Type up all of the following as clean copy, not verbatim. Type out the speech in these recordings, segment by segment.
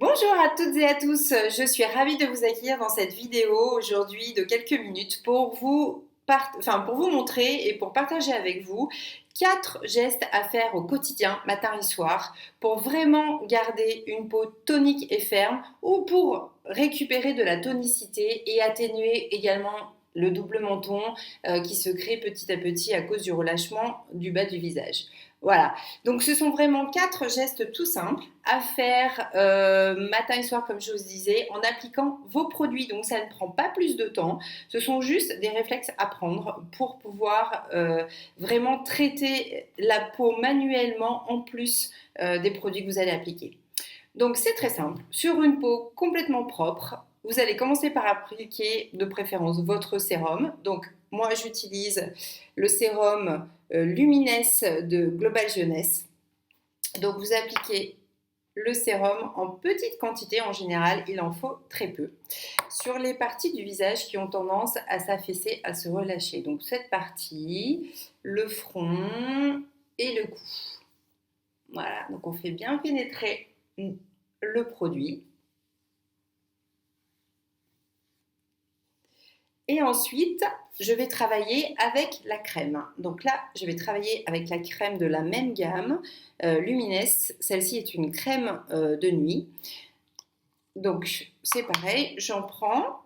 Bonjour à toutes et à tous, je suis ravie de vous accueillir dans cette vidéo aujourd'hui de quelques minutes pour pour vous montrer et pour partager avec vous 4 gestes à faire au quotidien, matin et soir, pour vraiment garder une peau tonique et ferme ou pour récupérer de la tonicité et atténuer également le double menton qui se crée petit à petit à cause du relâchement du bas du visage. Voilà, donc ce sont vraiment 4 gestes tout simples à faire matin et soir comme je vous disais en appliquant vos produits. Donc ça ne prend pas plus de temps, ce sont juste des réflexes à prendre pour pouvoir vraiment traiter la peau manuellement en plus des produits que vous allez appliquer. Donc c'est très simple, sur une peau complètement propre, vous allez commencer par appliquer de préférence votre sérum. Donc moi j'utilise le sérum Lumines de Global Jeunesse. Donc vous appliquez le sérum en petite quantité, en général il en faut très peu, sur les parties du visage qui ont tendance à s'affaisser, à se relâcher. Donc cette partie, le front et le cou. Voilà, donc on fait bien pénétrer le produit. Et ensuite, je vais travailler avec la crème. Donc là, je vais travailler avec la crème de la même gamme, Lumines. Celle-ci est une crème de nuit. Donc c'est pareil, j'en prends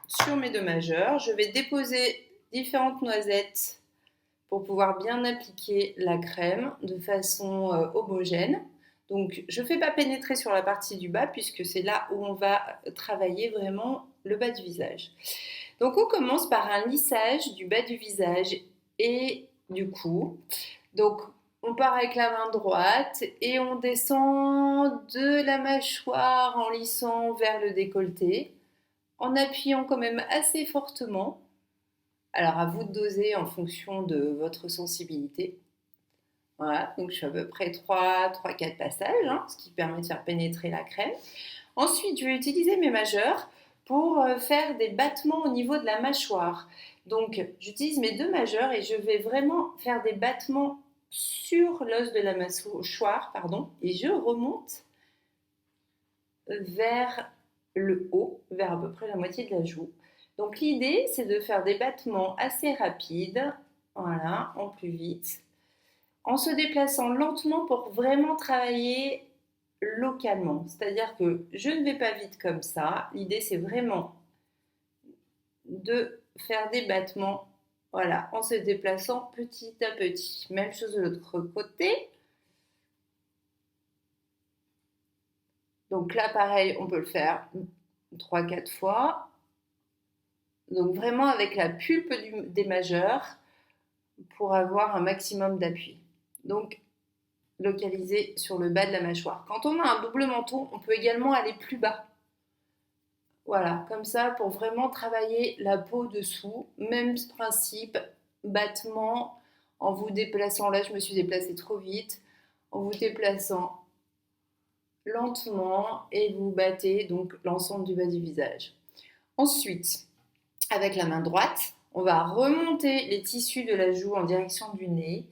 sur mes 2 majeurs. Je vais déposer différentes noisettes pour pouvoir bien appliquer la crème de façon homogène. Donc je ne fais pas pénétrer sur la partie du bas puisque c'est là où on va travailler vraiment le bas du visage. Donc on commence par un lissage du bas du visage et du cou. Donc on part avec la main droite et on descend de la mâchoire en lissant vers le décolleté, en appuyant quand même assez fortement. Alors à vous de doser en fonction de votre sensibilité. Voilà, donc je fais à peu près 3-4 passages, ce qui permet de faire pénétrer la crème. Ensuite, je vais utiliser mes majeurs pour faire des battements au niveau de la mâchoire. Donc, j'utilise mes 2 majeurs et je vais vraiment faire des battements sur l'os de la mâchoire, et je remonte vers le haut, vers à peu près la moitié de la joue. Donc, l'idée, c'est de faire des battements assez rapides, voilà, en plus vite, en se déplaçant lentement pour vraiment travailler localement. C'est-à-dire que je ne vais pas vite comme ça. L'idée, c'est vraiment de faire des battements, voilà, en se déplaçant petit à petit. Même chose de l'autre côté. Donc là, pareil, on peut le faire 3-4 fois. Donc vraiment avec la pulpe des majeurs pour avoir un maximum d'appui. Donc localisé sur le bas de la mâchoire. Quand on a un double menton, on peut également aller plus bas. Voilà, comme ça pour vraiment travailler la peau dessous. Même principe, battement en vous déplaçant. Là, je me suis déplacée trop vite. En vous déplaçant lentement et vous battez donc l'ensemble du bas du visage. Ensuite, avec la main droite, on va remonter les tissus de la joue en direction du nez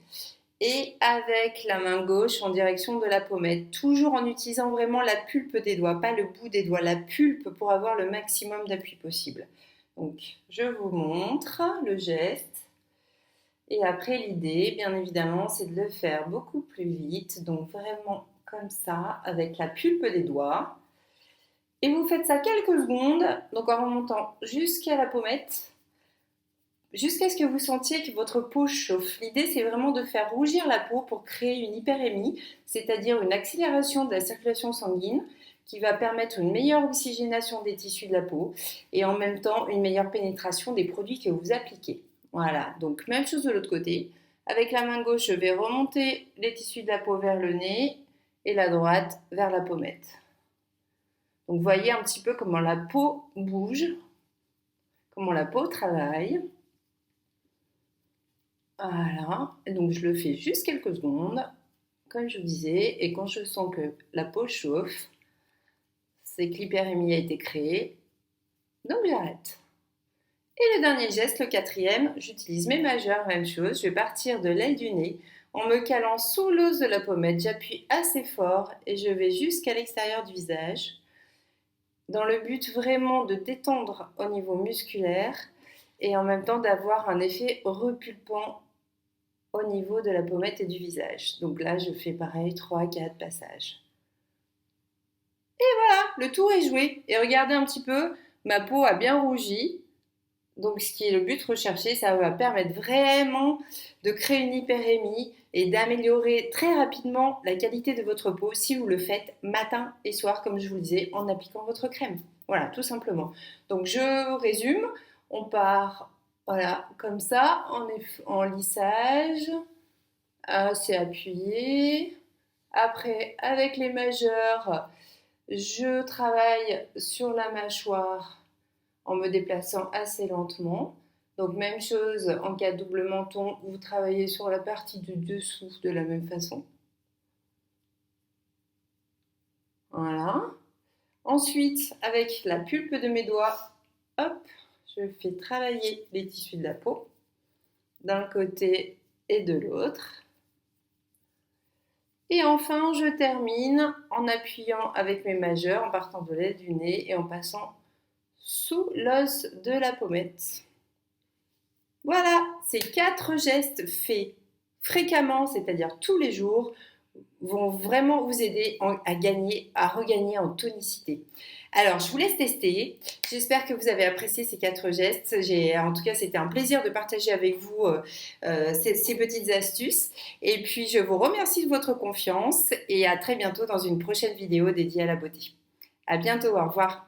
et avec la main gauche en direction de la pommette, toujours en utilisant vraiment la pulpe des doigts, pas le bout des doigts, la pulpe pour avoir le maximum d'appui possible. Donc, je vous montre le geste. Et après, l'idée, bien évidemment, c'est de le faire beaucoup plus vite. Donc, vraiment comme ça, avec la pulpe des doigts. Et vous faites ça quelques secondes, donc en remontant jusqu'à la pommette, jusqu'à ce que vous sentiez que votre peau chauffe. L'idée, c'est vraiment de faire rougir la peau pour créer une hyperémie, c'est-à-dire une accélération de la circulation sanguine qui va permettre une meilleure oxygénation des tissus de la peau et en même temps une meilleure pénétration des produits que vous appliquez. Voilà, donc même chose de l'autre côté. Avec la main gauche, je vais remonter les tissus de la peau vers le nez et la droite vers la pommette. Donc vous voyez un petit peu comment la peau bouge, comment la peau travaille. Voilà, donc je le fais juste quelques secondes, comme je vous disais, et quand je sens que la peau chauffe, c'est que l'hyperémie a été créée, donc j'arrête. Et le dernier geste, le 4e, j'utilise mes majeurs, même chose, je vais partir de l'aile du nez En me calant sous l'os de la pommette, j'appuie assez fort et je vais jusqu'à l'extérieur du visage, dans le but vraiment de détendre au niveau musculaire et en même temps d'avoir un effet repulpant au niveau de la pommette et du visage. Donc là, je fais pareil, 3-4 passages. Le tour est joué. Et regardez un petit peu, ma peau a bien rougi. Donc ce qui est le but recherché, ça va permettre vraiment de créer une hyperémie et d'améliorer très rapidement la qualité de votre peau si vous le faites matin et soir, comme je vous le disais, en appliquant votre crème. Voilà, tout simplement. Donc je résume, on part voilà, comme ça, en lissage, assez appuyé. Après, avec les majeurs, je travaille sur la mâchoire en me déplaçant assez lentement. Donc même chose en cas de double menton, vous travaillez sur la partie du dessous de la même façon. Voilà. Ensuite, avec la pulpe de mes doigts, hop, je fais travailler les tissus de la peau d'un côté et de l'autre. Et enfin, je termine en appuyant avec mes majeurs, en partant de l'aile du nez et en passant sous l'os de la pommette. Voilà, ces 4 gestes faits fréquemment, c'est-à-dire tous les jours, vont vraiment vous aider à regagner en tonicité. Alors, je vous laisse tester. J'espère que vous avez apprécié ces 4 gestes. En tout cas, c'était un plaisir de partager avec vous ces petites astuces. Et puis, je vous remercie de votre confiance et à très bientôt dans une prochaine vidéo dédiée à la beauté. À bientôt, au revoir.